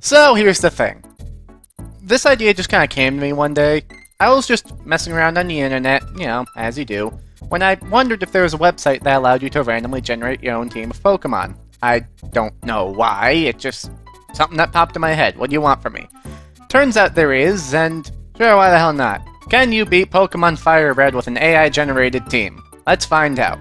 So here's the thing. This idea just kind of came to me one day. I was just messing around on the internet, as you do, when I wondered if there was a website that allowed you to randomly generate your own team of Pokemon. I don't know why, it just something that popped in my head. What do you want from me? Turns out there is, and sure, why the hell not? Can you beat Pokemon Fire Red with an AI-generated team? Let's find out.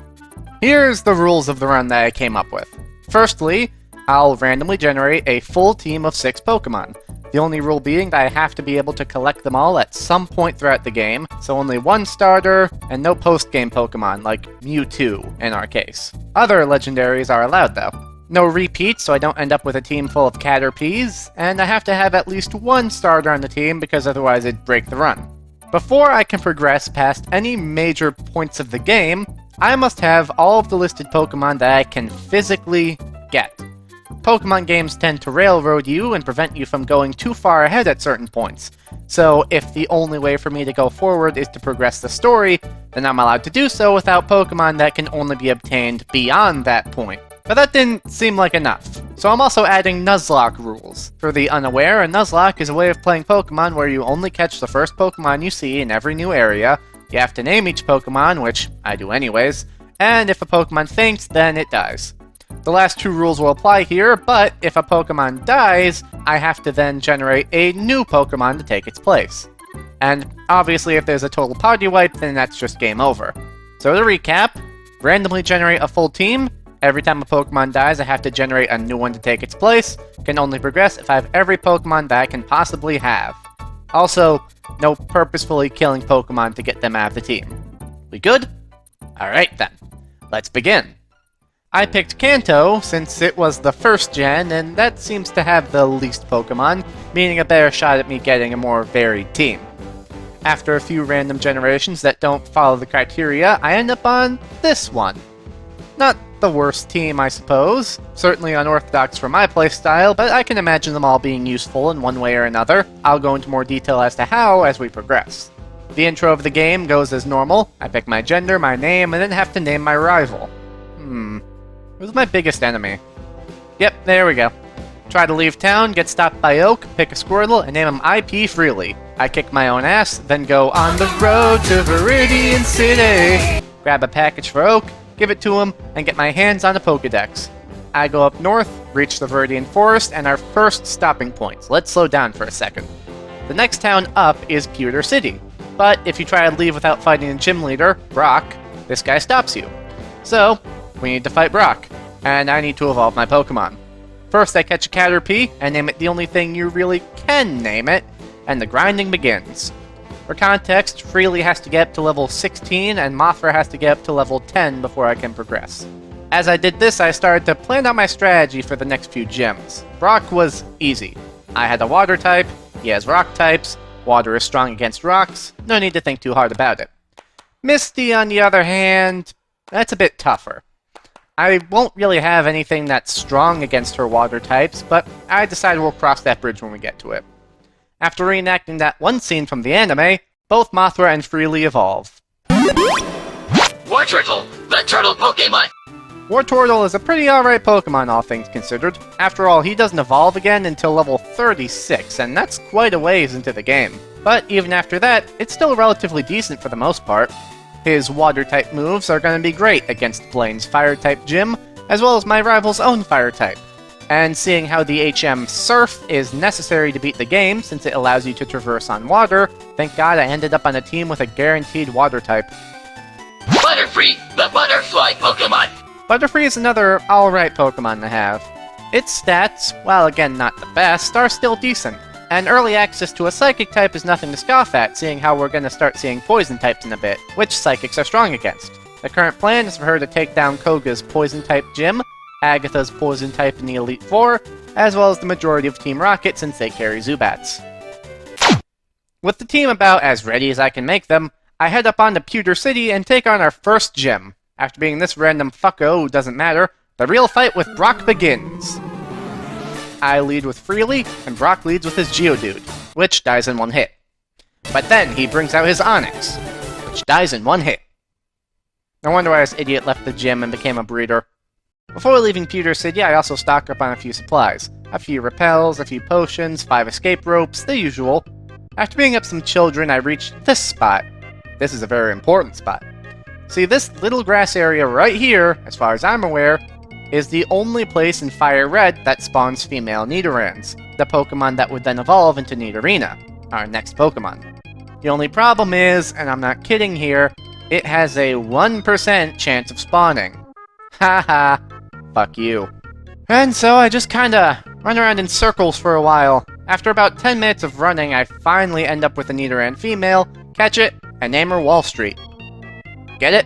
Here's the rules of the run that I came up with. Firstly, I'll randomly generate a full team of 6 Pokemon. The only rule being that I have to be able to collect them all at some point throughout the game, so only one starter, and no post-game Pokemon, like Mewtwo in our case. Other legendaries are allowed though. No repeats, so I don't end up with a team full of Caterpies, and I have to have at least one starter on the team because otherwise it'd break the run. Before I can progress past any major points of the game, I must have all of the listed Pokemon that I can physically get. Pokemon games tend to railroad you and prevent you from going too far ahead at certain points. So if the only way for me to go forward is to progress the story, then I'm allowed to do so without Pokemon that can only be obtained beyond that point. But that didn't seem like enough. So I'm also adding Nuzlocke rules. For the unaware, a Nuzlocke is a way of playing Pokemon where you only catch the first Pokemon you see in every new area, you have to name each Pokemon, which I do anyways, and if a Pokemon faints, then it dies. The last 2 rules will apply here, but if a Pokemon dies, I have to then generate a new Pokemon to take its place. And obviously if there's a total party wipe, then that's just game over. So to recap, randomly generate a full team. Every time a Pokemon dies, I have to generate a new one to take its place. Can only progress if I have every Pokemon that I can possibly have. Also, no purposefully killing Pokemon to get them out of the team. We good? Alright then, let's begin. I picked Kanto since it was the first gen, and that seems to have the least Pokemon, meaning a better shot at me getting a more varied team. After a few random generations that don't follow the criteria, I end up on this one. Not the worst team, I suppose. Certainly unorthodox for my playstyle, but I can imagine them all being useful in one way or another. I'll go into more detail as to how as we progress. The intro of the game goes as normal. I pick my gender, my name, and then have to name my rival. Who's my biggest enemy? Yep, there we go. Try to leave town, get stopped by Oak, pick a Squirtle, and name him IP Freely. I kick my own ass, then go on the road to Viridian City. Grab a package for Oak, give it to him, and get my hands on a Pokedex. I go up north, reach the Viridian Forest, and our first stopping points. Let's slow down for a second. The next town up is Pewter City, but if you try to leave without fighting the gym leader, Brock, this guy stops you. So, we need to fight Brock, and I need to evolve my Pokemon. First I catch a Caterpie, and name it the only thing you really can name it, and the grinding begins. For context, Freely has to get up to level 16, and Mothra has to get up to level 10 before I can progress. As I did this, I started to plan out my strategy for the next few gyms. Brock was easy. I had a water type, he has rock types, water is strong against rocks, no need to think too hard about it. Misty, on the other hand, that's a bit tougher. I won't really have anything that's strong against her water types, but I decided we'll cross that bridge when we get to it. After reenacting that one scene from the anime, both Mothra and Freely evolve. Wartortle, the turtle Pokemon! Wartortle is a pretty alright Pokemon, all things considered. After all, he doesn't evolve again until level 36, and that's quite a ways into the game. But even after that, it's still relatively decent for the most part. His Water-type moves are going to be great against Blaine's Fire-type gym, as well as my rival's own Fire-type. And seeing how the HM Surf is necessary to beat the game, since it allows you to traverse on water, thank God I ended up on a team with a guaranteed Water-type. Butterfree, the butterfly Pokemon! Butterfree is another alright Pokemon to have. Its stats, while again not the best, are still decent. And early access to a Psychic type is nothing to scoff at, seeing how we're going to start seeing Poison types in a bit, which Psychics are strong against. The current plan is for her to take down Koga's Poison type gym, Agatha's Poison type in the Elite Four, as well as the majority of Team Rocket since they carry Zubats. With the team about as ready as I can make them, I head up onto Pewter City and take on our first gym. After being this random fucko who doesn't matter, the real fight with Brock begins. I lead with Freely, and Brock leads with his Geodude, which dies in one hit. But then he brings out his Onix, which dies in one hit. No wonder why this idiot left the gym and became a breeder. Before leaving Pewter City, I also stock up on a few supplies. a few repels, a few potions, 5 escape ropes, the usual. After beating up some children, I reached this spot. This is a very important spot. See, this little grass area right here, as far as I'm aware, is the only place in Fire Red that spawns female Nidorans, the Pokemon that would then evolve into Nidorina, our next Pokemon. The only problem is, and I'm not kidding here, it has a 1% chance of spawning. Haha, fuck you. And so I just kinda run around in circles for a while. After about 10 minutes of running, I finally end up with a Nidoran female, catch it, and name her Wall Street. Get it?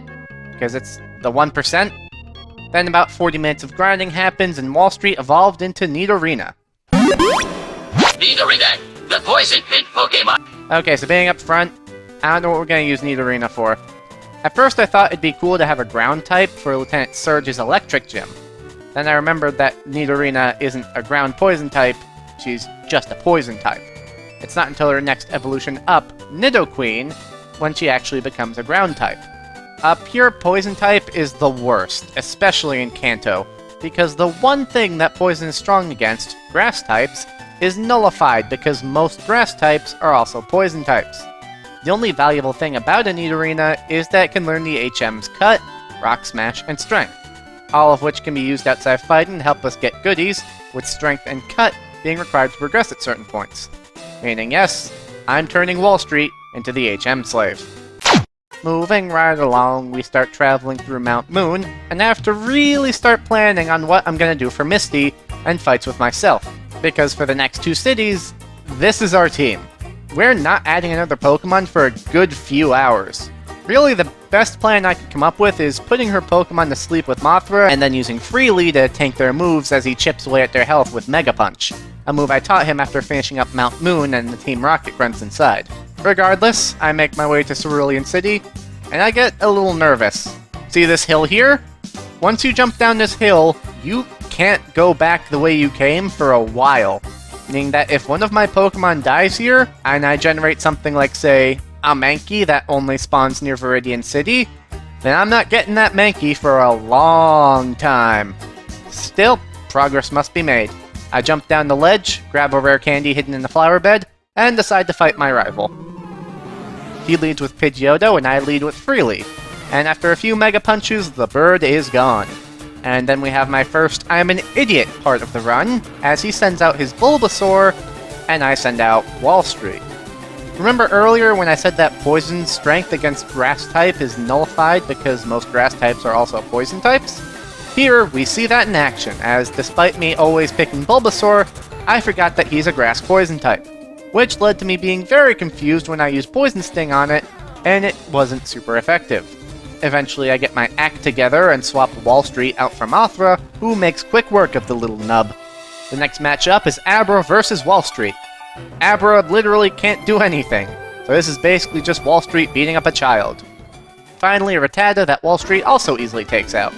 Because it's the 1%? Then about 40 minutes of grinding happens and Wall Street evolved into Nidorina. Nidorina, the poison pit Pokemon. Okay, so being up front, I don't know what we're gonna use Nidorina for. At first I thought it'd be cool to have a ground type for Lieutenant Surge's electric gym. Then I remembered that Nidorina isn't a ground poison type, she's just a poison type. It's not until her next evolution up, Nidoqueen, when she actually becomes a ground type. A pure poison type is the worst, especially in Kanto, because the one thing that poison is strong against, grass types, is nullified because most grass types are also poison types. The only valuable thing about a Nidorina is that it can learn the HM's Cut, Rock Smash, and Strength, all of which can be used outside fighting to help us get goodies, with Strength and Cut being required to progress at certain points. Meaning yes, I'm turning Wall Street into the HM slave. Moving right along, we start traveling through Mount Moon, and I have to really start planning on what I'm gonna do for Misty and fights with myself. Because for the next 2 cities, this is our team. We're not adding another Pokemon for a good few hours. Really, the best plan I could come up with is putting her Pokemon to sleep with Mothra and then using Freely to tank their moves as he chips away at their health with Mega Punch, a move I taught him after finishing up Mount Moon and the Team Rocket grunts inside. Regardless, I make my way to Cerulean City, and I get a little nervous. See this hill here? Once you jump down this hill, you can't go back the way you came for a while. Meaning that if one of my Pokemon dies here, and I generate something like, say, a Mankey that only spawns near Viridian City, then I'm not getting that Mankey for a long time. Still, progress must be made. I jump down the ledge, grab a rare candy hidden in the flower bed, and decide to fight my rival. He leads with Pidgeotto, and I lead with Freely. And after a few Mega Punches, the bird is gone. And then we have my first I'm an idiot part of the run, as he sends out his Bulbasaur, and I send out Wall Street. Remember earlier when I said that poison strength against grass type is nullified because most grass types are also poison types? Here, we see that in action, as despite me always picking Bulbasaur, I forgot that he's a grass poison type, which led to me being very confused when I used Poison Sting on it, and it wasn't super effective. Eventually I get my act together and swap Wall Street out for Mothra, who makes quick work of the little nub. The next matchup is Abra versus Wall Street. Abra literally can't do anything, so this is basically just Wall Street beating up a child. Finally, a Rattata that Wall Street also easily takes out.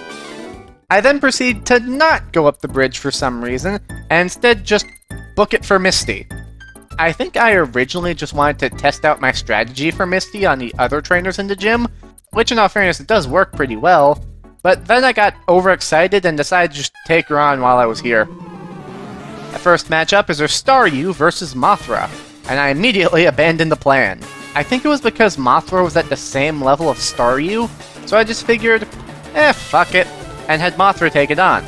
I then proceed to not go up the bridge for some reason, and instead just book it for Misty. I think I originally just wanted to test out my strategy for Misty on the other trainers in the gym, which in all fairness it does work pretty well, but then I got overexcited and decided to just take her on while I was here. The first matchup is her Staryu versus Mothra, and I immediately abandoned the plan. I think it was because Mothra was at the same level of Staryu, so I just figured, fuck it, and had Mothra take it on.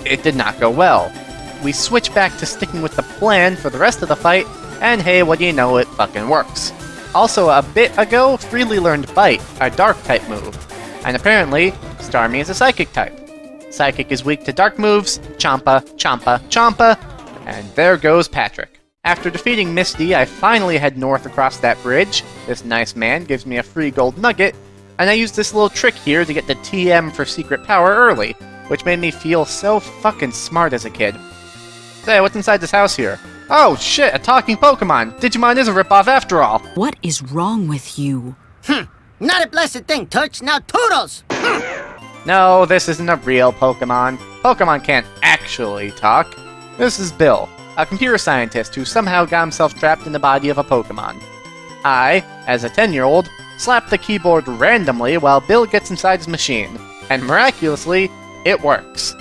It did not go well. We switch back to sticking with the plan for the rest of the fight, and hey, what do you know, it fucking works. Also, a bit ago, Freely learned Bite, a Dark-type move, and apparently, Starmie is a Psychic type. Psychic is weak to Dark moves, Champa, Champa, Champa, and there goes Patrick. After defeating Misty, I finally head north across that bridge. This nice man gives me a free gold nugget, and I use this little trick here to get the TM for secret power early, which made me feel so fucking smart as a kid. Say, what's inside this house here? Oh shit, a talking Pokemon! Digimon is a ripoff after all! What is wrong with you? Not a blessed thing, Toots. Now toodles! No, this isn't a real Pokemon. Pokemon can't actually talk. This is Bill, a computer scientist who somehow got himself trapped in the body of a Pokemon. I, as a 10-year-old, slap the keyboard randomly while Bill gets inside his machine, and miraculously, it works.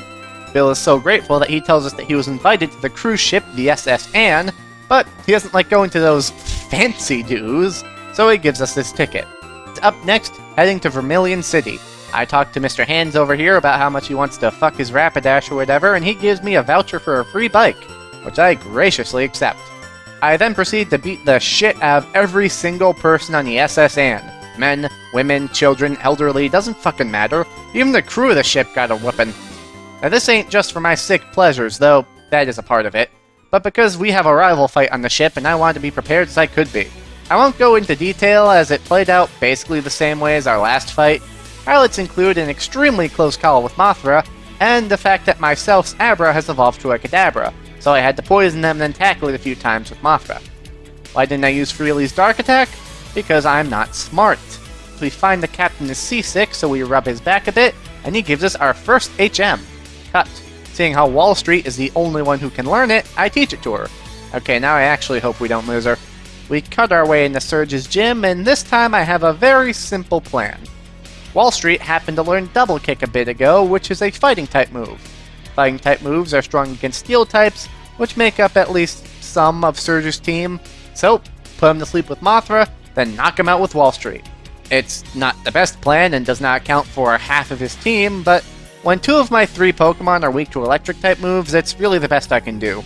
Bill is so grateful that he tells us that he was invited to the cruise ship, the SS Anne, but he doesn't like going to those fancy dues, so he gives us this ticket. Up next, heading to Vermilion City. I talk to Mr. Hands over here about how much he wants to fuck his Rapidash or whatever, and he gives me a voucher for a free bike, which I graciously accept. I then proceed to beat the shit out of every single person on the SS Anne. Men, women, children, elderly, doesn't fucking matter. Even the crew of the ship got a whooping. Now this ain't just for my sick pleasures, though that is a part of it, but because we have a rival fight on the ship and I wanted to be prepared as I could be. I won't go into detail as it played out basically the same way as our last fight. Highlights include an extremely close call with Mothra, and the fact that my Self's Abra has evolved to a Kadabra, so I had to poison them and then tackle it a few times with Mothra. Why didn't I use Freely's Dark Attack? Because I'm not smart. We find the captain is seasick, so we rub his back a bit, and he gives us our first HM. Cut. Seeing how Wall Street is the only one who can learn it, I teach it to her. Okay, now I actually hope we don't lose her. We cut our way into Surge's gym, and this time I have a very simple plan. Wall Street happened to learn Double Kick a bit ago, which is a fighting type move. Fighting type moves are strong against steel types, which make up at least some of Surge's team, so put him to sleep with Mothra, then knock him out with Wall Street. It's not the best plan and does not account for half of his team, but when 2 of my 3 Pokemon are weak to electric type moves, it's really the best I can do.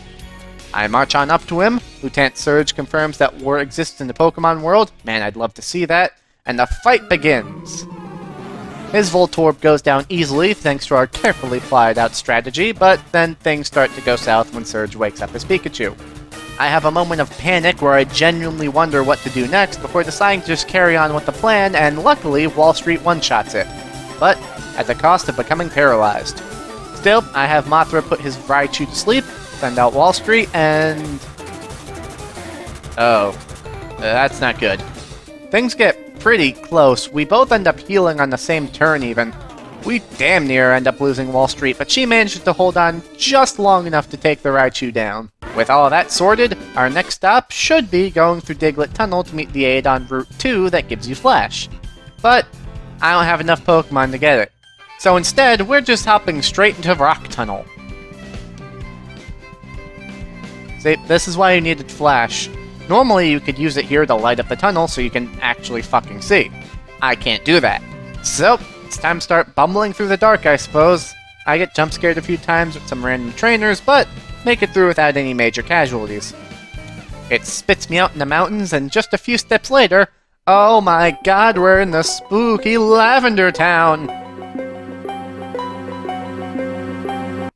I march on up to him, Lieutenant Surge confirms that war exists in the Pokemon world, man I'd love to see that, and the fight begins. His Voltorb goes down easily thanks to our carefully plotted out strategy, but then things start to go south when Surge wakes up his Pikachu. I have a moment of panic where I genuinely wonder what to do next before deciding to just carry on with the plan, and luckily Wall Street one-shots it. But at the cost of becoming paralyzed. Still, I have Mothra put his Raichu to sleep, send out Wall Street, and... oh, that's not good. Things get pretty close. We both end up healing on the same turn even. We damn near end up losing Wall Street, but she manages to hold on just long enough to take the Raichu down. With all of that sorted, our next stop should be going through Diglett Tunnel to meet the aid on Route 2 that gives you Flash. But I don't have enough Pokemon to get it. So instead, we're just hopping straight into Rock Tunnel. See, this is why you needed Flash. Normally you could use it here to light up the tunnel so you can actually fucking see. I can't do that. So, it's time to start bumbling through the dark, I suppose. I get jump scared a few times with some random trainers, but make it through without any major casualties. It spits me out in the mountains, and just a few steps later, oh my god, we're in the spooky Lavender Town!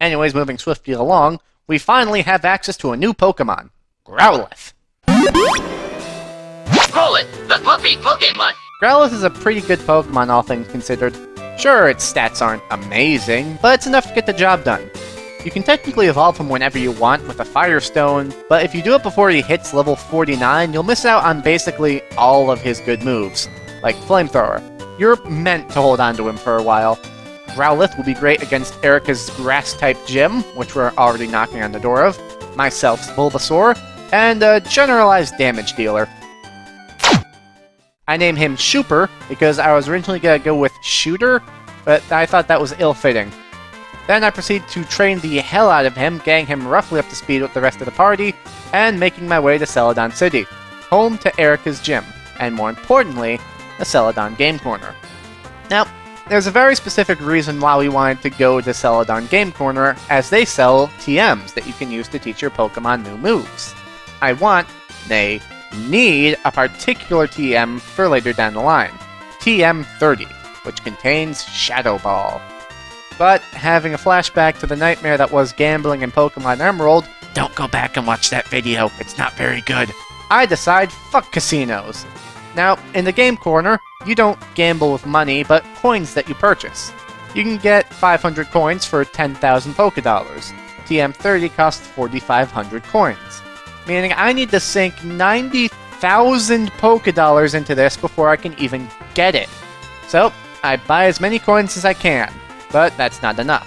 Anyways, moving swiftly along, we finally have access to a new Pokemon, Growlithe. Call it the puppy Pokemon. Growlithe is a pretty good Pokemon, all things considered. Sure, its stats aren't amazing, but it's enough to get the job done. You can technically evolve him whenever you want with a Firestone, but if you do it before he hits level 49, you'll miss out on basically all of his good moves, like Flamethrower. You're meant to hold on to him for a while. Growlithe will be great against Erica's Grass-type gym, which we're already knocking on the door of, myself's Bulbasaur, and a generalized damage dealer. I named him Shooper because I was originally going to go with Shooter, but I thought that was ill-fitting. Then I proceed to train the hell out of him, getting him roughly up to speed with the rest of the party, and making my way to Celadon City, home to Erica's gym, and more importantly, the Celadon Game Corner. Now, there's a very specific reason why we wanted to go to Celadon Game Corner, as they sell TMs that you can use to teach your Pokemon new moves. I want, nay, need a particular TM for later down the line, TM30, which contains Shadow Ball. But having a flashback to the nightmare that was gambling in Pokemon Emerald, don't go back and watch that video, it's not very good, I decide fuck casinos. Now, in the Game Corner, you don't gamble with money, but coins that you purchase. You can get 500 coins for 10,000 Pokédollars. TM30 costs 4,500 coins. Meaning I need to sink 90,000 Pokédollars into this before I can even get it. So, I buy as many coins as I can, but that's not enough.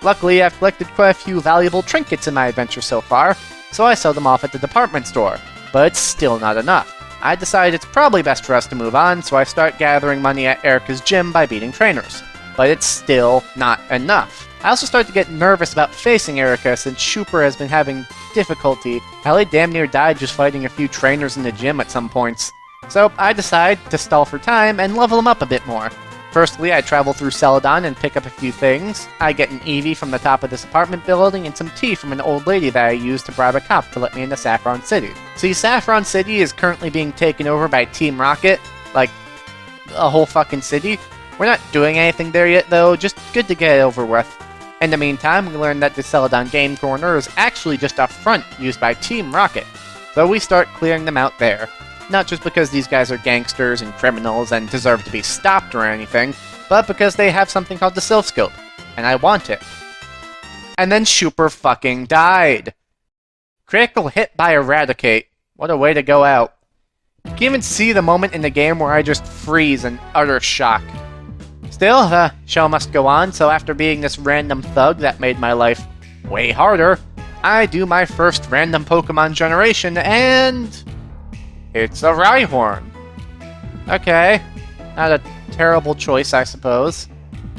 Luckily, I've collected quite a few valuable trinkets in my adventure so far, so I sell them off at the department store, but it's still not enough. I decide it's probably best for us to move on, so I start gathering money at Erica's gym by beating trainers. But it's still not enough. I also start to get nervous about facing Erica since Shooper has been having difficulty. Hell, he damn near died just fighting a few trainers in the gym at some points. So I decide to stall for time and level him up a bit more. Firstly, I travel through Celadon and pick up a few things. I get an Eevee from the top of this apartment building and some tea from an old lady that I used to bribe a cop to let me into Saffron City. See, Saffron City is currently being taken over by Team Rocket, like, a whole fucking city. We're not doing anything there yet though, just good to get it over with. In the meantime, we learn that the Celadon Game Corner is actually just a front used by Team Rocket, so we start clearing them out there. Not just because these guys are gangsters and criminals and deserve to be stopped or anything, but because they have something called the Silphscope, and I want it. And then Shooper fucking died. Critical hit by Eradicate. What a way to go out. You can even see the moment in the game where I just freeze in utter shock. Still, the show must go on, so after being this random thug that made my life way harder, I do my first random Pokemon generation, and it's a Rhyhorn. Okay, not a terrible choice, I suppose.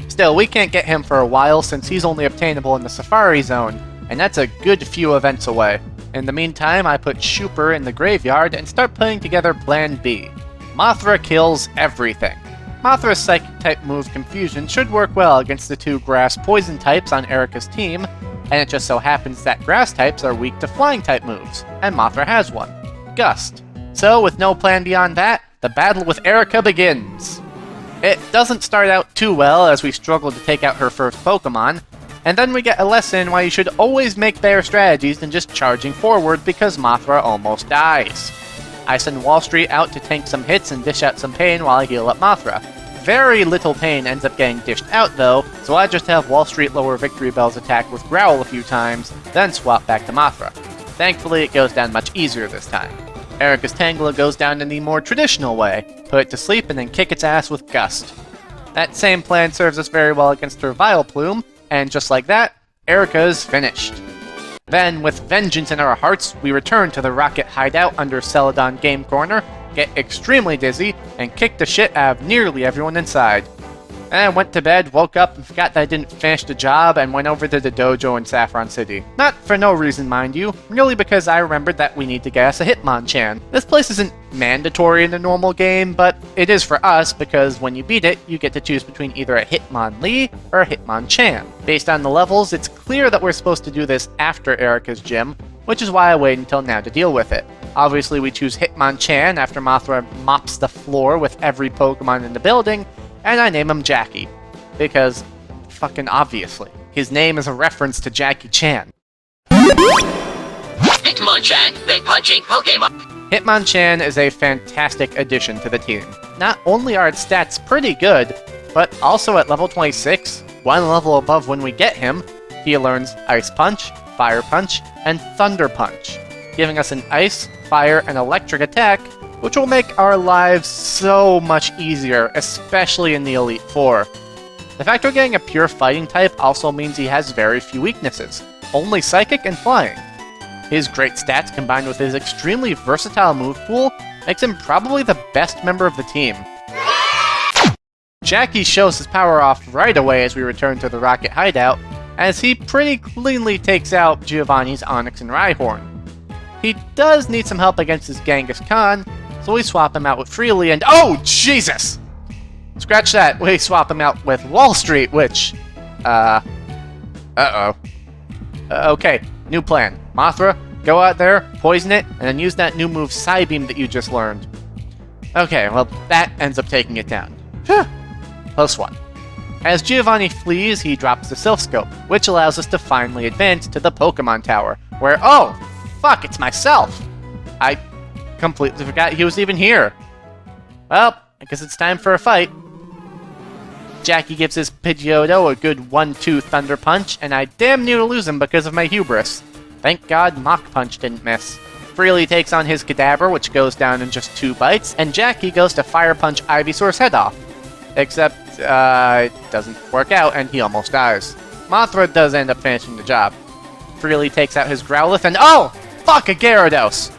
Still, we can't get him for a while since he's only obtainable in the Safari Zone, and that's a good few events away. In the meantime, I put Shooper in the graveyard and start putting together Plan B. Mothra kills everything. Mothra's Psychic-type move Confusion should work well against the two Grass-Poison types on Erica's team, and it just so happens that Grass types are weak to Flying-type moves, and Mothra has one, Gust. So, with no plan beyond that, the battle with Erica begins. It doesn't start out too well as we struggle to take out her first Pokemon, and then we get a lesson why you should always make better strategies than just charging forward because Mothra almost dies. I send Wall Street out to tank some hits and dish out some pain while I heal up Mothra. Very little pain ends up getting dished out though, so I just have Wall Street lower Victory Bell's attack with Growl a few times, then swap back to Mothra. Thankfully it goes down much easier this time. Erica's Tangela goes down in the more traditional way, put it to sleep and then kick its ass with Gust. That same plan serves us very well against her Vileplume, and just like that, Erica is finished. Then, with vengeance in our hearts, we return to the Rocket hideout under Celadon Game Corner, get extremely dizzy, and kick the shit out of nearly everyone inside. Then I went to bed, woke up, and forgot that I didn't finish the job, and went over to the dojo in Saffron City. Not for no reason, mind you, merely because I remembered that we need to get us a Hitmonchan. This place isn't mandatory in the normal game, but it is for us because when you beat it, you get to choose between either a Hitmonlee or a Hitmonchan. Based on the levels, it's clear that we're supposed to do this after Erica's gym, which is why I waited until now to deal with it. Obviously, we choose Hitmonchan after Mothra mops the floor with every Pokemon in the building, and I name him Jackie. Because, fucking obviously, his name is a reference to Jackie Chan. Hitmonchan, big punching Pokemon. Hitmonchan is a fantastic addition to the team. Not only are its stats pretty good, but also at level 26, one level above when we get him, he learns Ice Punch, Fire Punch, and Thunder Punch, giving us an Ice, Fire, and Electric attack, which will make our lives so much easier, especially in the Elite Four. The fact we're getting a pure fighting type also means he has very few weaknesses, only Psychic and Flying. His great stats combined with his extremely versatile move pool makes him probably the best member of the team. Jackie shows his power off right away as we return to the Rocket hideout, as he pretty cleanly takes out Giovanni's Onix and Rhyhorn. He does need some help against his Genghis Khan, so we swap him out with Freely and— oh, Jesus! Scratch that, we swap him out with Wall Street, which— okay, new plan. Mothra, go out there, poison it, and then use that new move Psybeam that you just learned. Okay, well, that ends up taking it down. Phew. Close one. As Giovanni flees, he drops the Silphscope, which allows us to finally advance to the Pokemon Tower, where— oh, fuck, it's myself! I completely forgot he was even here. Well, I guess it's time for a fight. Jackie gives his Pidgeotto a good 1-2 Thunder Punch, and I damn near lose him because of my hubris. Thank God Mach Punch didn't miss. Freely takes on his Kadabra, which goes down in just 2 bites, and Jackie goes to Fire Punch Ivysaur's head off. Except, it doesn't work out, and he almost dies. Mothra does end up finishing the job. Freely takes out his Growlithe, and— oh! Fuck, a Gyarados!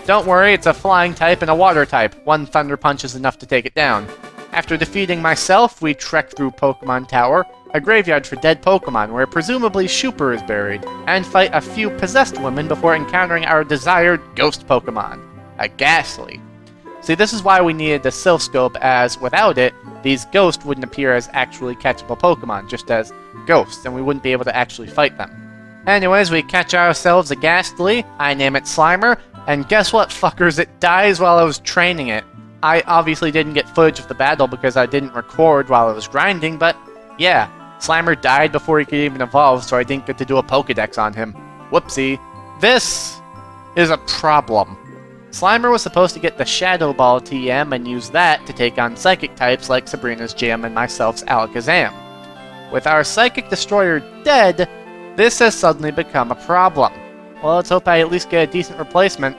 Don't worry, it's a flying type and a water type. 1 Thunder Punch is enough to take it down. After defeating myself, we trek through Pokemon Tower, a graveyard for dead Pokemon where presumably Shuper is buried, and fight a few possessed women before encountering our desired ghost Pokemon, a Ghastly. See, this is why we needed the Silph Scope, as without it, these ghosts wouldn't appear as actually catchable Pokemon, just as ghosts, and we wouldn't be able to actually fight them. Anyways, we catch ourselves a Ghastly, I name it Slimer, and guess what, fuckers, it dies while I was training it. I obviously didn't get footage of the battle because I didn't record while I was grinding, but yeah, Slimer died before he could even evolve, so I didn't get to do a Pokedex on him. Whoopsie. This is a problem. Slimer was supposed to get the Shadow Ball TM and use that to take on Psychic types like Sabrina's Gym and myself's Alakazam. With our Psychic Destroyer dead, this has suddenly become a problem. Well, let's hope I at least get a decent replacement.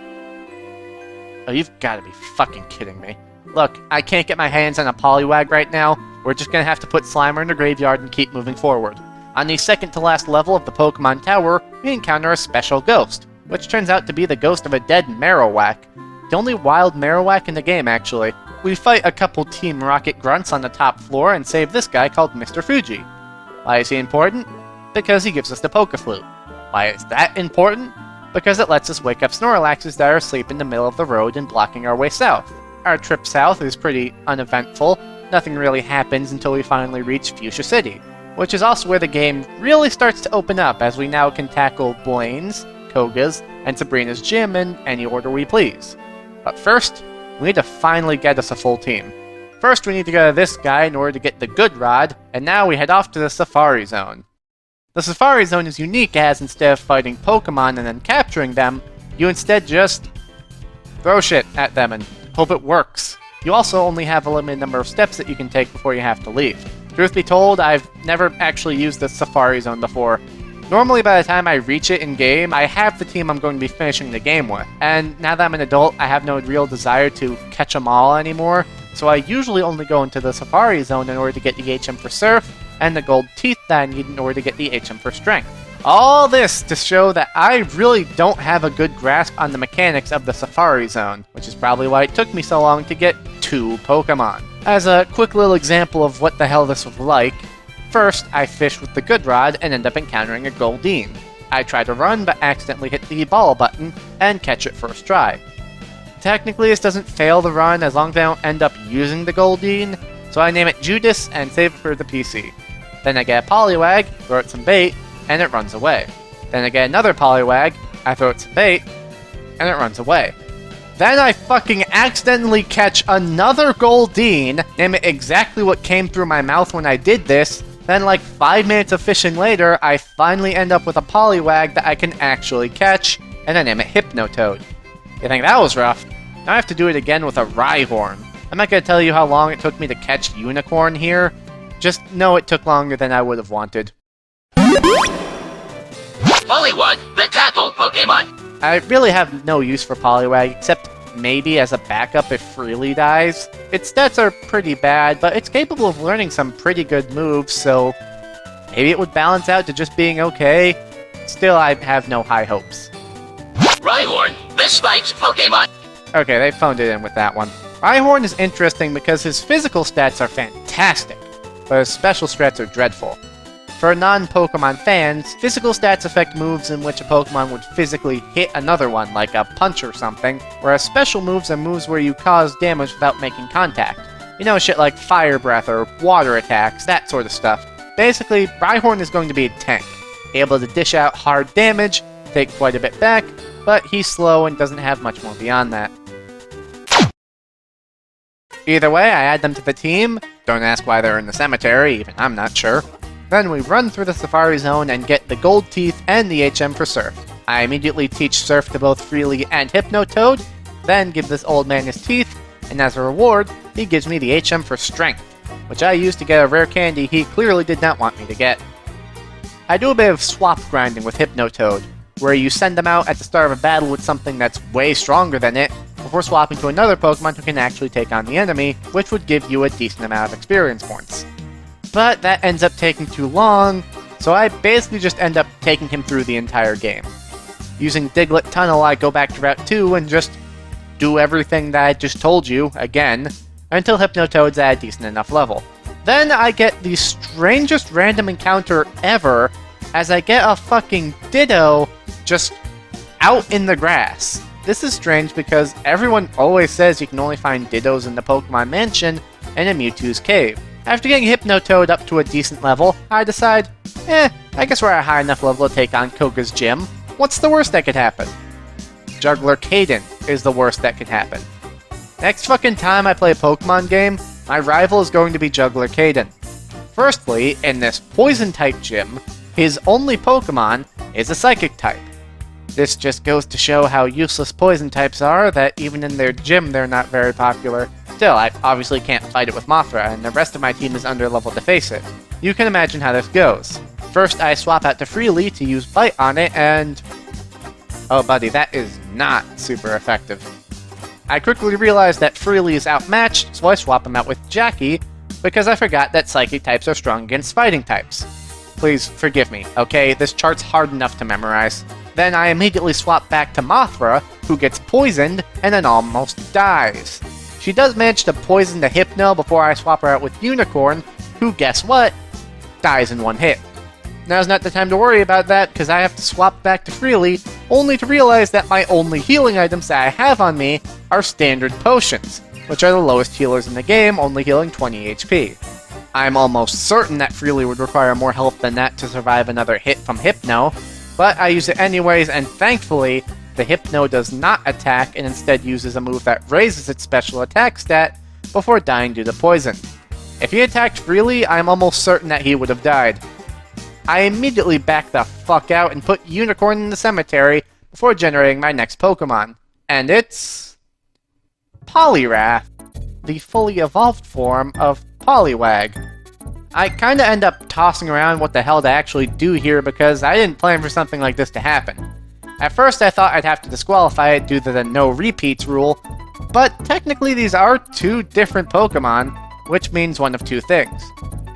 Oh, you've got to be fucking kidding me. Look, I can't get my hands on a Poliwag right now. We're just gonna have to put Slimer in the graveyard and keep moving forward. On the second to last level of the Pokemon Tower, we encounter a special ghost, which turns out to be the ghost of a dead Marowak. The only wild Marowak in the game, actually. We fight a couple Team Rocket grunts on the top floor and save this guy called Mr. Fuji. Why is he important? Because he gives us the Pokeflute. Why is that important? Because it lets us wake up Snorlaxes that are asleep in the middle of the road and blocking our way south. Our trip south is pretty uneventful. Nothing really happens until we finally reach Fuchsia City, which is also where the game really starts to open up, as we now can tackle Blaine's, Koga's, and Sabrina's Gym in any order we please. But first, we need to finally get us a full team. First, we need to go to this guy in order to get the Good Rod, and now we head off to the Safari Zone. The Safari Zone is unique as instead of fighting Pokemon and then capturing them, you instead just throw shit at them and hope it works. You also only have a limited number of steps that you can take before you have to leave. Truth be told, I've never actually used the Safari Zone before. Normally by the time I reach it in-game, I have the team I'm going to be finishing the game with. And now that I'm an adult, I have no real desire to catch them all anymore, so I usually only go into the Safari Zone in order to get the HM for Surf, and the gold teeth that I need in order to get the HM for Strength. All this to show that I really don't have a good grasp on the mechanics of the Safari Zone, which is probably why it took me so long to get 2 Pokemon. As a quick little example of what the hell this was like, first I fish with the Good Rod and end up encountering a Goldeen. I try to run but accidentally hit the ball button and catch it first try. Technically this doesn't fail the run as long as I don't end up using the Goldeen, so I name it Judas and save it for the PC. Then I get a Poliwag, throw it some bait, and it runs away. Then I get another Poliwag, I throw it some bait, and it runs away. Then I fucking accidentally catch another Goldeen, name it exactly what came through my mouth when I did this, then like 5 minutes of fishing later, I finally end up with a Poliwag that I can actually catch, and I name it Hypnotoad. You think that was rough? Now I have to do it again with a Rhyhorn. I'm not going to tell you how long it took me to catch Unicorn here, just know it took longer than I would have wanted. Poliwag, the tadpole Pokemon. I really have no use for Poliwag, except maybe as a backup if Freely dies. Its stats are pretty bad, but it's capable of learning some pretty good moves, so maybe it would balance out to just being okay. Still, I have no high hopes. Rhyhorn, the spiked Pokemon. Okay, they phoned it in with that one. Rhyhorn is interesting because his physical stats are fantastic, but his special stats are dreadful. For non-Pokemon fans, physical stats affect moves in which a Pokemon would physically hit another one, like a punch or something, whereas special moves are moves where you cause damage without making contact. You know, shit like Fire Breath or Water Attacks, that sort of stuff. Basically, Rhyhorn is going to be a tank, able to dish out hard damage, take quite a bit back, but he's slow and doesn't have much more beyond that. Either way, I add them to the team. Don't ask why they're in the cemetery, even I'm not sure. Then we run through the Safari Zone and get the Gold Teeth and the HM for Surf. I immediately teach Surf to both Freely and Hypnotoad, then give this old man his teeth, and as a reward, he gives me the HM for Strength, which I used to get a rare candy he clearly did not want me to get. I do a bit of swap grinding with Hypnotoad, where you send them out at the start of a battle with something that's way stronger than it, before swapping to another Pokemon who can actually take on the enemy, which would give you a decent amount of experience points. But that ends up taking too long, so I basically just end up taking him through the entire game. Using Diglett Tunnel, I go back to Route 2 and just do everything that I just told you, again, until Hypnotoad's at a decent enough level. Then I get the strangest random encounter ever as I get a fucking Ditto just out in the grass. This is strange because everyone always says you can only find Dittos in the Pokemon Mansion and in Mewtwo's Cave. After getting Hypnotoad up to a decent level, I decide, I guess we're at a high enough level to take on Koga's gym. What's the worst that could happen? Juggler Caden is the worst that could happen. Next fucking time I play a Pokemon game, my rival is going to be Juggler Caden. Firstly, in this Poison-type gym, his only Pokemon is a Psychic type. This just goes to show how useless Poison types are, that even in their gym they're not very popular. Still, I obviously can't fight it with Mothra, and the rest of my team is under-leveled to face it. You can imagine how this goes. First, I swap out to Freely to use Bite on it, and... oh buddy, that is not super effective. I quickly realized that Freely is outmatched, so I swap him out with Jackie, because I forgot that Psychic types are strong against Fighting types. Please forgive me, okay? This chart's hard enough to memorize. Then I immediately swap back to Mothra, who gets poisoned and then almost dies. She does manage to poison the Hypno before I swap her out with Unicorn, who, guess what? Dies in one hit. Now's not the time to worry about that, because I have to swap back to Freely, only to realize that my only healing items that I have on me are standard potions, which are the lowest healers in the game, only healing 20 HP. I'm almost certain that Freely would require more health than that to survive another hit from Hypno, but I use it anyways, and thankfully, the Hypno does not attack and instead uses a move that raises its special attack stat before dying due to poison. If he attacked Freely, I'm almost certain that he would have died. I immediately back the fuck out and put Unicorn in the cemetery before generating my next Pokemon. And it's... Poliwrath, the fully evolved form of Poliwag. I kinda end up tossing around what the hell to actually do here because I didn't plan for something like this to happen. At first I thought I'd have to disqualify it due to the no repeats rule, but technically these are two different Pokemon, which means one of two things.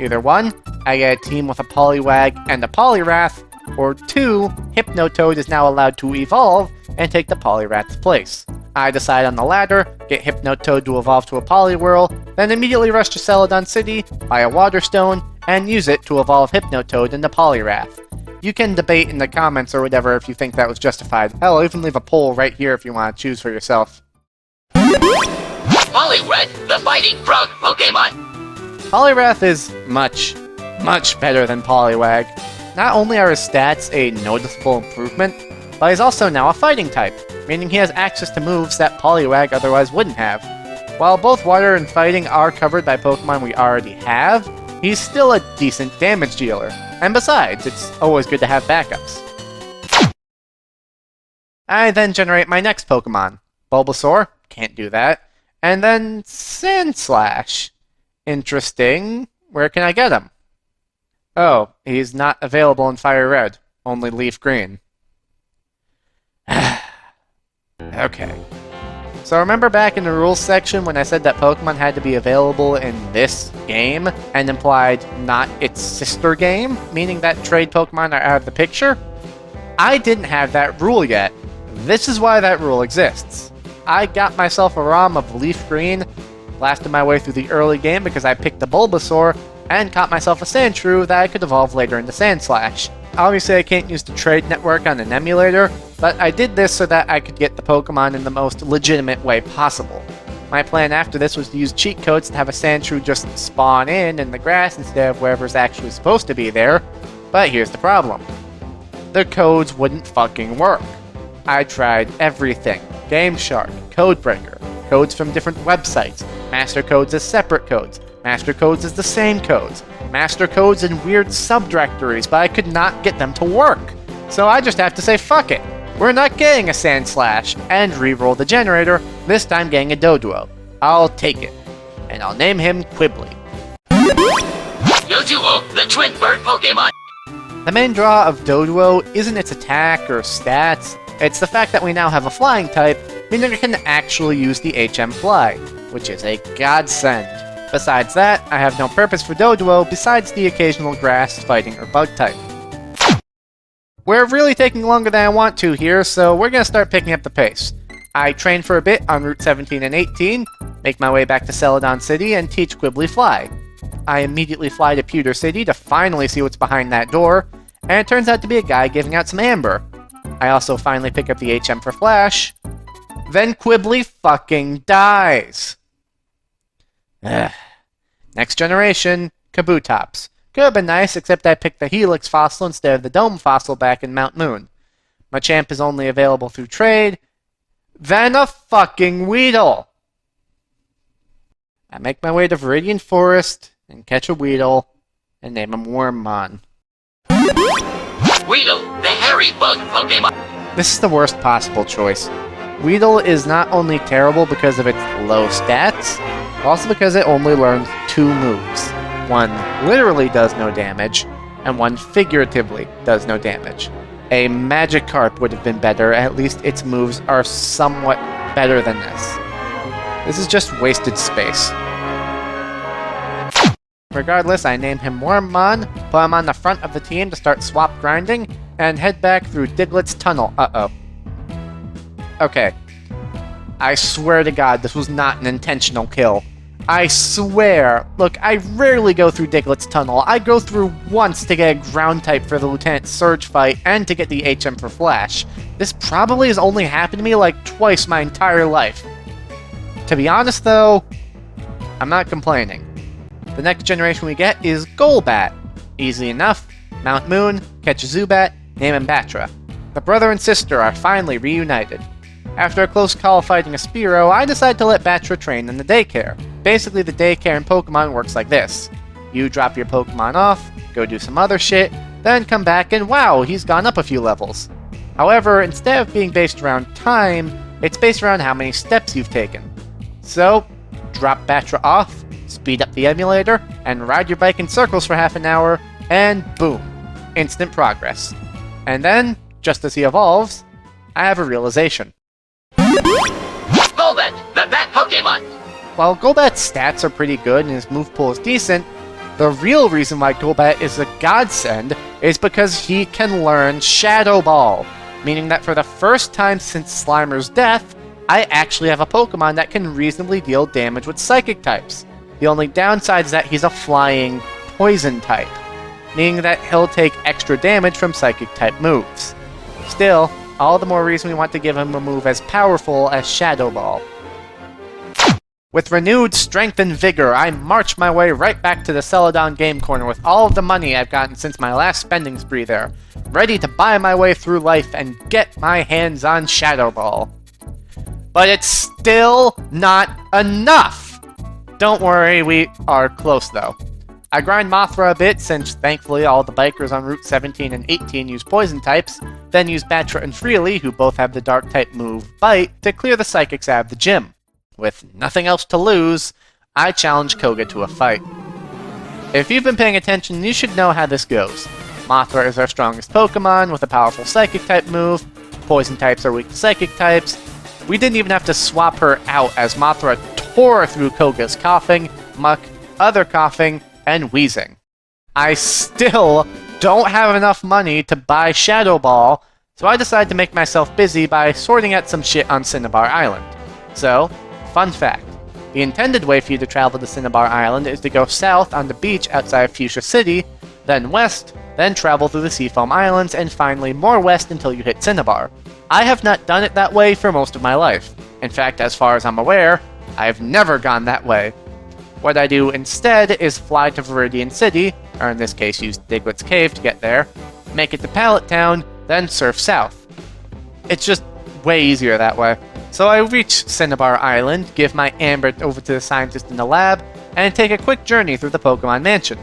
Either one, I get a team with a Poliwag and a Poliwrath, or two, Hypnotoad is now allowed to evolve and take the Poliwrath's place. I decide on the latter, get Hypnotoad to evolve to a Poliwhirl, then immediately rush to Celadon City, buy a Water Stone, and use it to evolve Hypnotoad into Poliwrath. You can debate in the comments or whatever if you think that was justified. Hell, I'll even leave a poll right here if you want to choose for yourself. Poliwrath, the fighting frog Pokemon. Poliwrath is much, much better than Poliwag. Not only are his stats a noticeable improvement, but he's also now a fighting type, meaning he has access to moves that Poliwag otherwise wouldn't have. While both water and fighting are covered by Pokemon we already have, he's still a decent damage dealer. And besides, it's always good to have backups. I then generate my next Pokemon. Bulbasaur, can't do that. And then Sandslash. Interesting. Where can I get him? Oh, he's not available in Fire Red, only Leaf Green. Okay. So remember back in the rules section when I said that Pokemon had to be available in this game, and implied not its sister game, meaning that trade Pokemon are out of the picture? I didn't have that rule yet. This is why that rule exists. I got myself a ROM of Leaf Green, blasted my way through the early game because I picked the Bulbasaur, and caught myself a Sandshrew that I could evolve later into Sandslash. Obviously I can't use the trade network on an emulator, but I did this so that I could get the Pokemon in the most legitimate way possible. My plan after this was to use cheat codes to have a Sandshrew just spawn in the grass instead of wherever's actually supposed to be there, but here's the problem. The codes wouldn't fucking work. I tried everything. GameShark, Codebreaker, codes from different websites, master codes as separate codes, master codes as the same codes, master codes in weird subdirectories, but I could not get them to work. So I just have to say fuck it. We're not getting a Sandslash, and re-roll the generator, this time getting a Doduo. I'll take it. And I'll name him Quibbly. Doduo, the twin bird Pokemon. The main draw of Doduo isn't its attack or stats, it's the fact that we now have a flying type, meaning it can actually use the HM Fly, which is a godsend. Besides that, I have no purpose for Doduo besides the occasional grass, fighting, or bug type. We're really taking longer than I want to here, so we're gonna start picking up the pace. I train for a bit on Route 17 and 18, make my way back to Celadon City, and teach Quibbly Fly. I immediately fly to Pewter City to finally see what's behind that door, and it turns out to be a guy giving out some amber. I also finally pick up the HM for Flash. Then Quibbly fucking dies. Ugh. Next generation, Kabutops. Could have been nice, except I picked the Helix fossil instead of the Dome fossil back in Mount Moon. Machamp is only available through trade. Then a fucking Weedle! I make my way to Viridian Forest and catch a Weedle and name him Wormmon. Weedle, the hairy bug Pokemon. This is the worst possible choice. Weedle is not only terrible because of its low stats, but also because it only learns 2 moves. One literally does no damage, and one figuratively does no damage. A Magikarp would have been better, at least its moves are somewhat better than this. This is just wasted space. Regardless, I name him Wormmon, put him on the front of the team to start swap grinding, and head back through Diglett's tunnel. Uh-oh. Okay. I swear to God, this was not an intentional kill. I swear. Look, I rarely go through Diglett's tunnel. I go through once to get a ground type for the Lieutenant Surge fight and to get the HM for Flash. This probably has only happened to me like twice my entire life. To be honest though, I'm not complaining. The next generation we get is Golbat. Easy enough. Mount Moon, catch a Zubat, name him Batra. The brother and sister are finally reunited. After a close call fighting a Spearow, I decide to let Batra train in the daycare. Basically, the daycare in Pokemon works like this. You drop your Pokemon off, go do some other shit, then come back and wow, he's gone up a few levels. However, instead of being based around time, it's based around how many steps you've taken. So, drop Batra off, speed up the emulator, and ride your bike in circles for half an hour, and boom, instant progress. And then, just as he evolves, I have a realization. Golbat, the bat Pokemon. While Golbat's stats are pretty good and his move pool is decent, the real reason why Golbat is a godsend is because he can learn Shadow Ball, meaning that for the first time since Slimer's death, I actually have a Pokemon that can reasonably deal damage with Psychic types. The only downside is that he's a flying Poison type, meaning that he'll take extra damage from Psychic type moves. Still, all the more reason we want to give him a move as powerful as Shadow Ball. With renewed strength and vigor, I march my way right back to the Celadon Game Corner with all of the money I've gotten since my last spending spree there, ready to buy my way through life and get my hands on Shadow Ball. But it's still not enough! Don't worry, we are close though. I grind Mothra a bit since thankfully all the bikers on Route 17 and 18 use poison types, then use Batra and Freely, who both have the dark type move Bite, to clear the psychics out of the gym. With nothing else to lose, I challenge Koga to a fight. If you've been paying attention, you should know how this goes. Mothra is our strongest Pokemon with a powerful Psychic type move, poison types are weak to Psychic types. We didn't even have to swap her out as Mothra tore through Koga's coughing, muck, other coughing, and wheezing. I still don't have enough money to buy Shadow Ball, so I decide to make myself busy by sorting out some shit on Cinnabar Island. So, fun fact, the intended way for you to travel to Cinnabar Island is to go south on the beach outside of Fuchsia City, then west, then travel through the Seafoam Islands, and finally more west until you hit Cinnabar. I have not done it that way for most of my life. In fact, as far as I'm aware, I've never gone that way. What I do instead is fly to Viridian City, or in this case use Diglett's Cave to get there, make it to Pallet Town, then surf south. It's just way easier that way. So I reach Cinnabar Island, give my Amber over to the scientist in the lab, and take a quick journey through the Pokemon Mansion.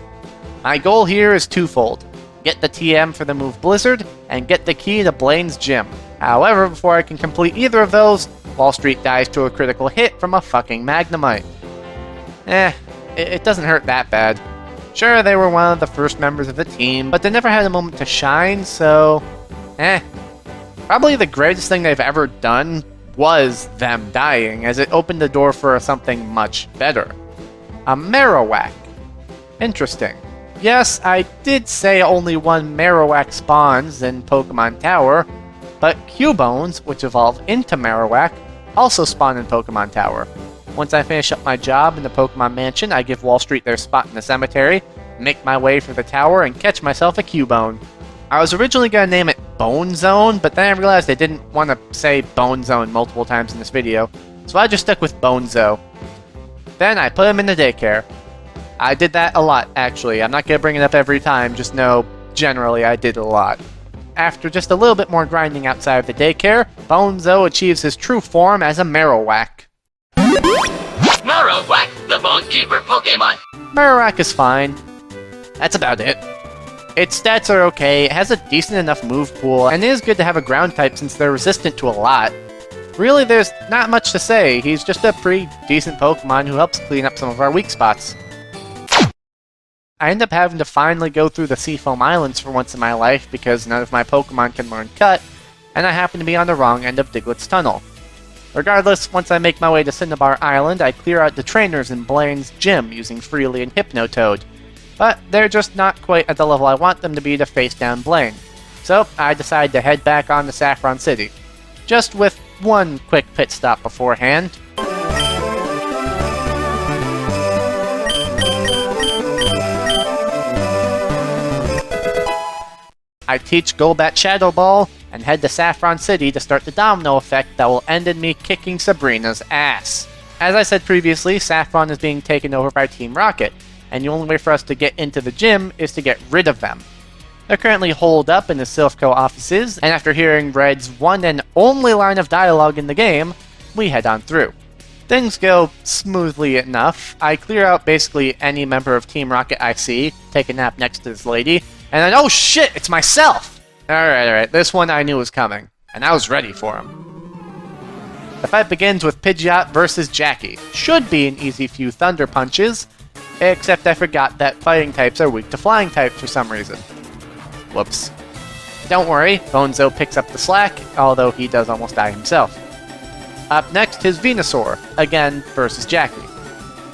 My goal here is twofold. Get the TM for the move Blizzard, and get the key to Blaine's gym. However, before I can complete either of those, Wall Street dies to a critical hit from a fucking Magnemite. It doesn't hurt that bad. Sure, they were one of the first members of the team, but they never had a moment to shine, so... Probably the greatest thing they've ever done was them dying, as it opened the door for something much better. A Marowak. Interesting. Yes, I did say only one Marowak spawns in Pokemon Tower, but Cubones, which evolve into Marowak, also spawn in Pokemon Tower. Once I finish up my job in the Pokemon Mansion, I give Wall Street their spot in the cemetery, make my way for the tower, and catch myself a Cubone. I was originally going to name it Bone Zone, but then I realized I didn't want to say Bone Zone multiple times in this video, so I just stuck with Bonezo. Then I put him in the daycare. I did that a lot, actually. I'm not going to bring it up every time, just know, generally, I did it a lot. After just a little bit more grinding outside of the daycare, Bonezo achieves his true form as a Marowak. Marowak, the Bone Keeper Pokemon. Marowak is fine. That's about it. Its stats are okay, it has a decent enough move pool, and it is good to have a ground type since they're resistant to a lot. Really, there's not much to say, he's just a pretty decent Pokemon who helps clean up some of our weak spots. I end up having to finally go through the Seafoam Islands for once in my life because none of my Pokemon can learn Cut, and I happen to be on the wrong end of Diglett's Tunnel. Regardless, once I make my way to Cinnabar Island, I clear out the trainers in Blaine's gym using Freely and Hypnotoad. But they're just not quite at the level I want them to be to face down Blaine. So I decide to head back on to Saffron City. Just with one quick pit stop beforehand. I teach Golbat Shadow Ball and head to Saffron City to start the domino effect that will end in me kicking Sabrina's ass. As I said previously, Saffron is being taken over by Team Rocket, and the only way for us to get into the gym is to get rid of them. They're currently holed up in the Silph Co offices, and after hearing Red's one and only line of dialogue in the game, we head on through. Things go smoothly enough. I clear out basically any member of Team Rocket I see, take a nap next to this lady, and then, oh shit, it's myself! Alright, this one I knew was coming, and I was ready for him. The fight begins with Pidgeot versus Jackie. Should be an easy few Thunder Punches, except I forgot that fighting types are weak to flying types for some reason. Whoops. Don't worry, Bonezo picks up the slack, although he does almost die himself. Up next is Venusaur, again versus Jackie.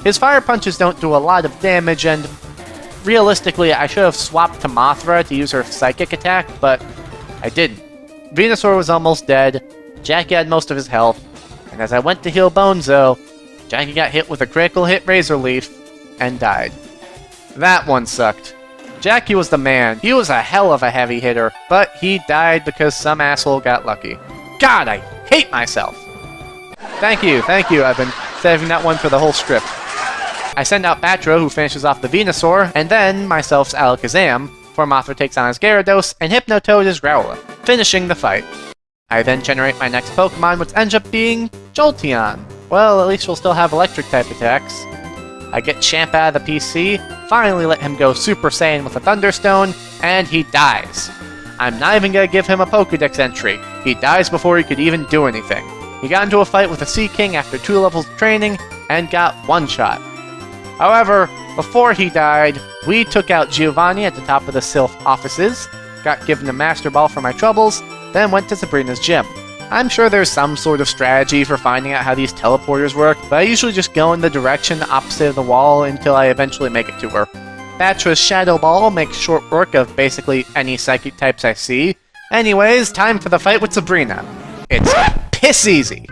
His fire punches don't do a lot of damage, and realistically I should have swapped to Mothra to use her psychic attack, but I didn't. Venusaur was almost dead, Jackie had most of his health, and as I went to heal Bonezo, Jackie got hit with a critical hit Razor Leaf, and died. That one sucked. Jackie was the man. He was a hell of a heavy hitter, but he died because some asshole got lucky. God, I hate myself! Thank you. I've been saving that one for the whole script. I send out Batro, who finishes off the Venusaur, and then myself's Alakazam, for Mothra takes on his Gyarados, and Hypnotoad is Growlithe, finishing the fight. I then generate my next Pokemon, which ends up being Jolteon. Well, at least we'll still have electric-type attacks. I get Champ out of the PC, finally let him go Super Saiyan with a Thunderstone, and he dies. I'm not even gonna give him a Pokédex entry. He dies before he could even do anything. He got into a fight with a Sea King after 2 levels of training, and got one-shot. However, before he died, we took out Giovanni at the top of the Silph offices, got given a Master Ball for my troubles, then went to Sabrina's gym. I'm sure there's some sort of strategy for finding out how these teleporters work, but I usually just go in the direction opposite of the wall until I eventually make it to her. Batra's Shadow Ball makes short work of basically any psychic types I see. Anyways, time for the fight with Sabrina. It's piss easy!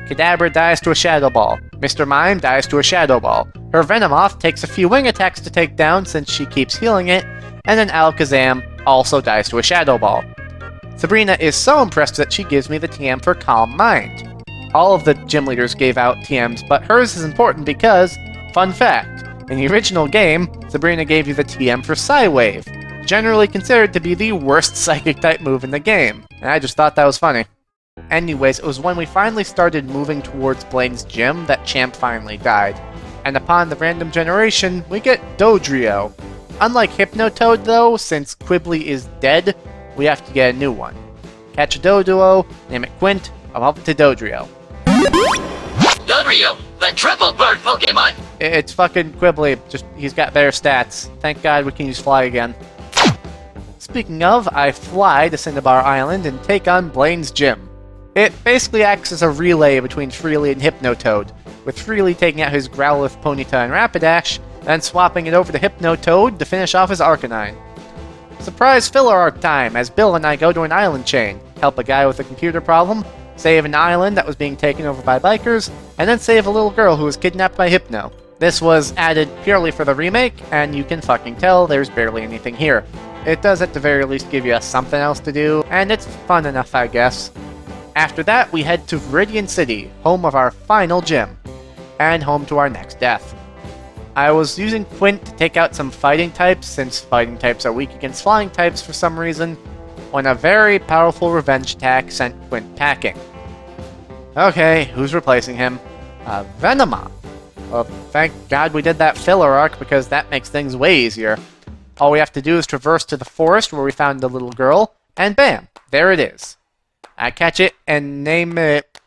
Kadabra dies to a Shadow Ball. Mr. Mime dies to a Shadow Ball. Her Venomoth takes a few wing attacks to take down since she keeps healing it, and then Alakazam also dies to a Shadow Ball. Sabrina is so impressed that she gives me the TM for Calm Mind. All of the gym leaders gave out TMs, but hers is important because, fun fact, in the original game, Sabrina gave you the TM for Psywave, generally considered to be the worst psychic type move in the game, and I just thought that was funny. Anyways, it was when we finally started moving towards Blaine's gym that Champ finally died, and upon the random generation, we get Dodrio. Unlike Hypnotoad though, since Quibbly is dead, we have to get a new one. Catch a Doduo, name it Quint, evolve it to Dodrio. Dodrio, the triple bird Pokemon. It's fucking Quibbly, just he's got better stats. Thank God we can use Fly again. Speaking of, I fly to Cinnabar Island and take on Blaine's gym. It basically acts as a relay between Freely and Hypnotoad, with Freely taking out his Growlithe, Ponyta, and Rapidash, then swapping it over to Hypnotoad to finish off his Arcanine. Surprise filler arc time, as Bill and I go to an island chain, help a guy with a computer problem, save an island that was being taken over by bikers, and then save a little girl who was kidnapped by Hypno. This was added purely for the remake, and you can fucking tell there's barely anything here. It does at the very least give you something else to do, and it's fun enough, I guess. After that, we head to Viridian City, home of our final gym, and home to our next death. I was using Quint to take out some fighting types, since fighting types are weak against flying types for some reason, when a very powerful revenge attack sent Quint packing. Okay, who's replacing him? Venomon. Well, thank God we did that filler arc, because that makes things way easier. All we have to do is traverse to the forest where we found the little girl, and bam, there it is. I catch it and name it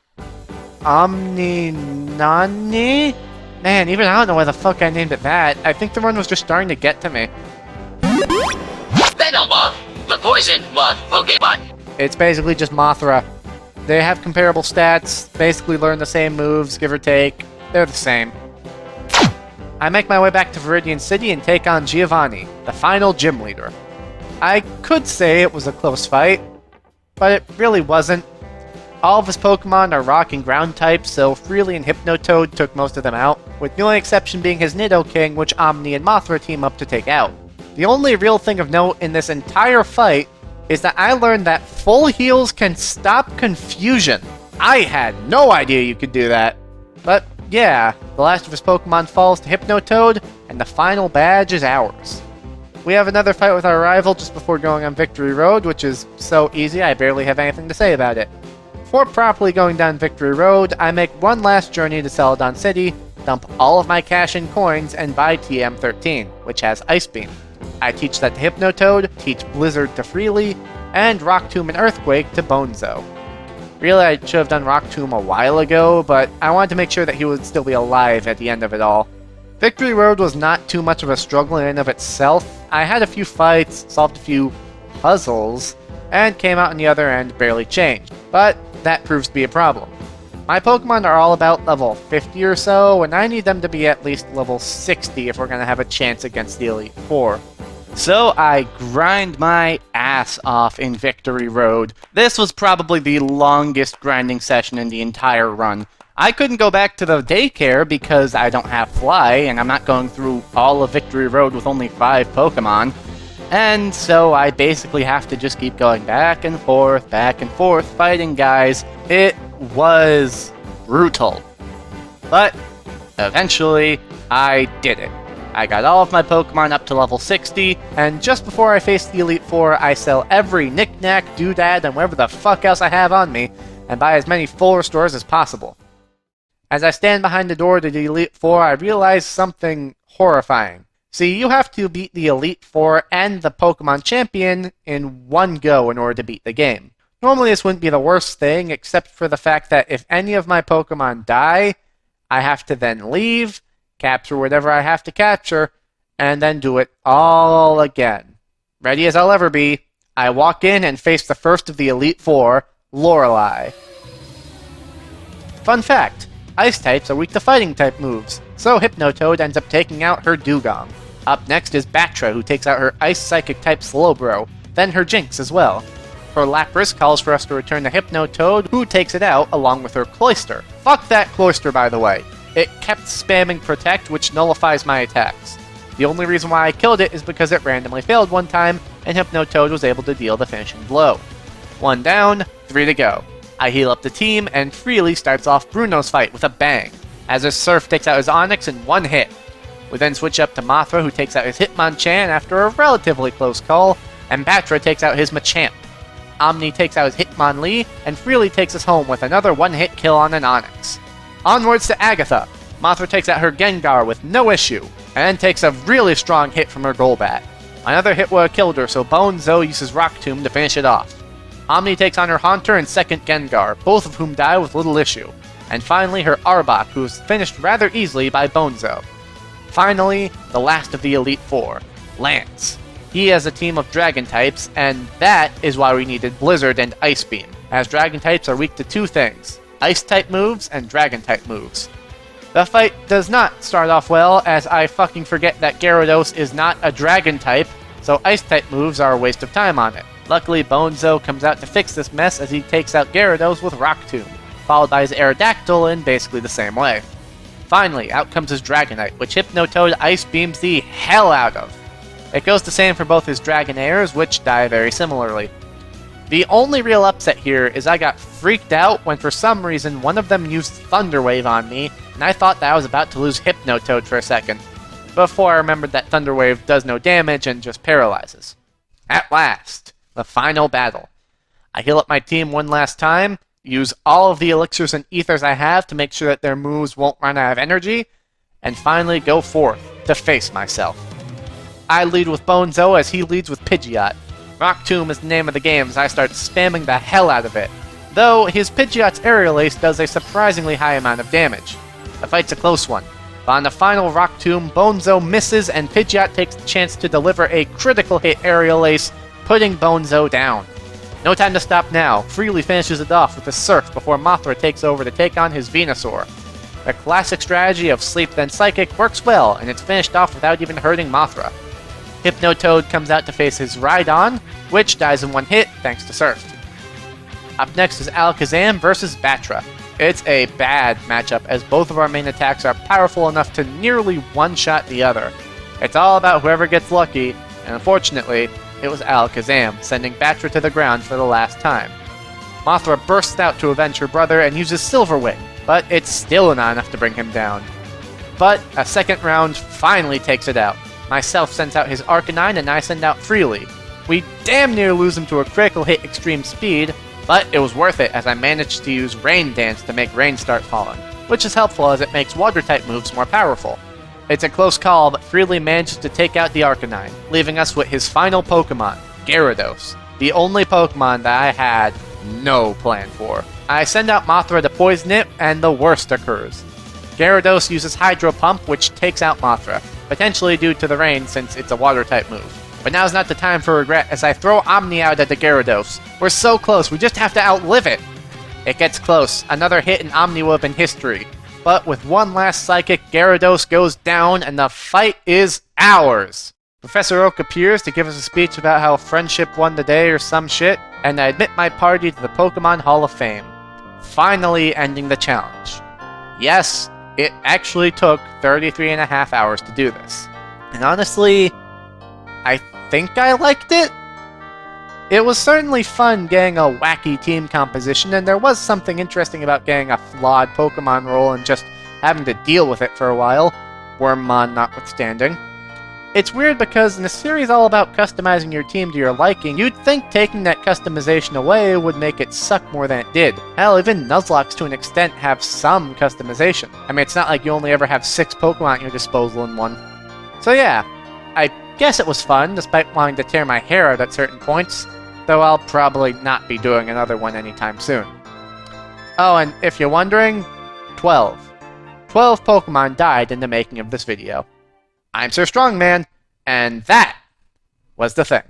Omni Nani? Man, even I don't know why the fuck I named it that. I think the run was just starting to get to me. Venomoth, the poison moth Pokemon. It's basically just Mothra. They have comparable stats, basically learn the same moves, give or take. They're the same. I make my way back to Viridian City and take on Giovanni, the final gym leader. I could say it was a close fight, but it really wasn't. All of his Pokemon are rock and ground types, so Freely and Hypnotoad took most of them out, with the only exception being his Nidoking, which Omni and Mothra team up to take out. The only real thing of note in this entire fight is that I learned that full heals can stop confusion. I had no idea you could do that. But yeah, the last of his Pokemon falls to Hypnotoad, and the final badge is ours. We have another fight with our rival just before going on Victory Road, which is so easy I barely have anything to say about it. Before properly going down Victory Road, I make one last journey to Celadon City, dump all of my cash and coins, and buy TM13, which has Ice Beam. I teach that to Hypnotoad, teach Blizzard to Freely, and Rock Tomb and Earthquake to Bonzo. Really, I should have done Rock Tomb a while ago, but I wanted to make sure that he would still be alive at the end of it all. Victory Road was not too much of a struggle in and of itself. I had a few fights, solved a few puzzles, and came out on the other end barely changed, but that proves to be a problem. My Pokemon are all about level 50 or so, and I need them to be at least level 60 if we're going to have a chance against the Elite Four. So I grind my ass off in Victory Road. This was probably the longest grinding session in the entire run. I couldn't go back to the daycare because I don't have Fly, and I'm not going through all of Victory Road with only 5 Pokemon. And so I basically have to just keep going back and forth, fighting guys. It was brutal. But eventually, I did it. I got all of my Pokemon up to level 60, and just before I face the Elite Four, I sell every knick-knack, doodad, and whatever the fuck else I have on me, and buy as many full restores as possible. As I stand behind the door to the Elite Four, I realize something horrifying. See, you have to beat the Elite Four and the Pokemon Champion in one go in order to beat the game. Normally this wouldn't be the worst thing, except for the fact that if any of my Pokemon die, I have to then leave, capture whatever I have to capture, and then do it all again. Ready as I'll ever be, I walk in and face the first of the Elite Four, Lorelei. Fun fact, Ice types are weak to fighting type moves, so Hypnotoad ends up taking out her Dugong. Up next is Batra, who takes out her Ice Psychic type Slowbro, then her Jinx as well. Her Lapras calls for us to return to Hypnotoad, who takes it out along with her Cloyster. Fuck that Cloyster, by the way. It kept spamming Protect, which nullifies my attacks. The only reason why I killed it is because it randomly failed one time, and Hypnotoad was able to deal the finishing blow. 1 down, 3 to go. I heal up the team, and Freely starts off Bruno's fight with a bang, as his Surf takes out his Onix in 1 hit. We then switch up to Mothra, who takes out his Hitmonchan after a relatively close call, and Batra takes out his Machamp. Omni takes out his Hitmonlee, and Freely takes us home with another 1-hit kill on an Onix. Onwards to Agatha. Mothra takes out her Gengar with no issue, and takes a really strong hit from her Golbat. Another hit would have killed her, so Bonzo uses Rock Tomb to finish it off. Omni takes on her Haunter and second Gengar, both of whom die with little issue. And finally her Arbok, who is finished rather easily by Bonzo. Finally, the last of the Elite Four, Lance. He has a team of Dragon types, and that is why we needed Blizzard and Ice Beam, as Dragon types are weak to 2 things, Ice type moves and Dragon type moves. The fight does not start off well, as I fucking forget that Gyarados is not a Dragon type, so Ice type moves are a waste of time on it. Luckily, Bonezo comes out to fix this mess as he takes out Gyarados with Rock Tomb, followed by his Aerodactyl in basically the same way. Finally, out comes his Dragonite, which Hypnotoad Ice Beams the hell out of. It goes the same for both his Dragonairs, which die very similarly. The only real upset here is I got freaked out when for some reason one of them used Thunder Wave on me, and I thought that I was about to lose Hypnotoad for a second, before I remembered that Thunder Wave does no damage and just paralyzes. At last, the final battle. I heal up my team one last time, use all of the elixirs and ethers I have to make sure that their moves won't run out of energy, and finally go forth to face myself. I lead with Bonezo as he leads with Pidgeot. Rock Tomb is the name of the game as I start spamming the hell out of it, though his Pidgeot's Aerial Ace does a surprisingly high amount of damage. The fight's a close one, but on the final Rock Tomb, Bonezo misses and Pidgeot takes the chance to deliver a critical hit Aerial Ace, putting Bonezo down. No time to stop now, Freely finishes it off with a Surf before Mothra takes over to take on his Venusaur. The classic strategy of Sleep then Psychic works well, and it's finished off without even hurting Mothra. Hypnotoad comes out to face his Rhydon, which dies in one hit thanks to Surf. Up next is Alakazam versus Batra. It's a bad matchup as both of our main attacks are powerful enough to nearly one-shot the other. It's all about whoever gets lucky, and unfortunately, it was Alakazam, sending Batra to the ground for the last time. Mothra bursts out to avenge her brother and uses Silver Wing, but it's still not enough to bring him down. But a second round finally takes it out. Myself sends out his Arcanine and I send out Freely. We damn near lose him to a critical hit extreme speed, but it was worth it as I managed to use Rain Dance to make rain start falling, which is helpful as it makes water-type moves more powerful. It's a close call, but Freely manages to take out the Arcanine, leaving us with his final Pokemon, Gyarados, the only Pokemon that I had no plan for. I send out Mothra to poison it, and the worst occurs. Gyarados uses Hydro Pump, which takes out Mothra, potentially due to the rain since it's a water-type move. But now's not the time for regret as I throw Omni out at the Gyarados. We're so close, we just have to outlive it! It gets close, another hit in Omniwhip in history. But with one last Psychic, Gyarados goes down and the fight is ours! Professor Oak appears to give us a speech about how friendship won the day or some shit, and I admit my party to the Pokemon Hall of Fame. Finally ending the challenge. Yes, it actually took 33.5 hours to do this. And honestly, I think I liked it? It was certainly fun getting a wacky team composition, and there was something interesting about getting a flawed Pokemon role and just having to deal with it for a while, Wormmon notwithstanding. It's weird because in a series all about customizing your team to your liking, you'd think taking that customization away would make it suck more than it did. Hell, even Nuzlocke to an extent have some customization. I mean, it's not like you only ever have 6 Pokemon at your disposal in one. So yeah, I guess it was fun, despite wanting to tear my hair out at certain points, though I'll probably not be doing another one anytime soon. Oh, and if you're wondering, 12. 12 Pokemon died in the making of this video. I'm Sir Strongman, and that was the thing.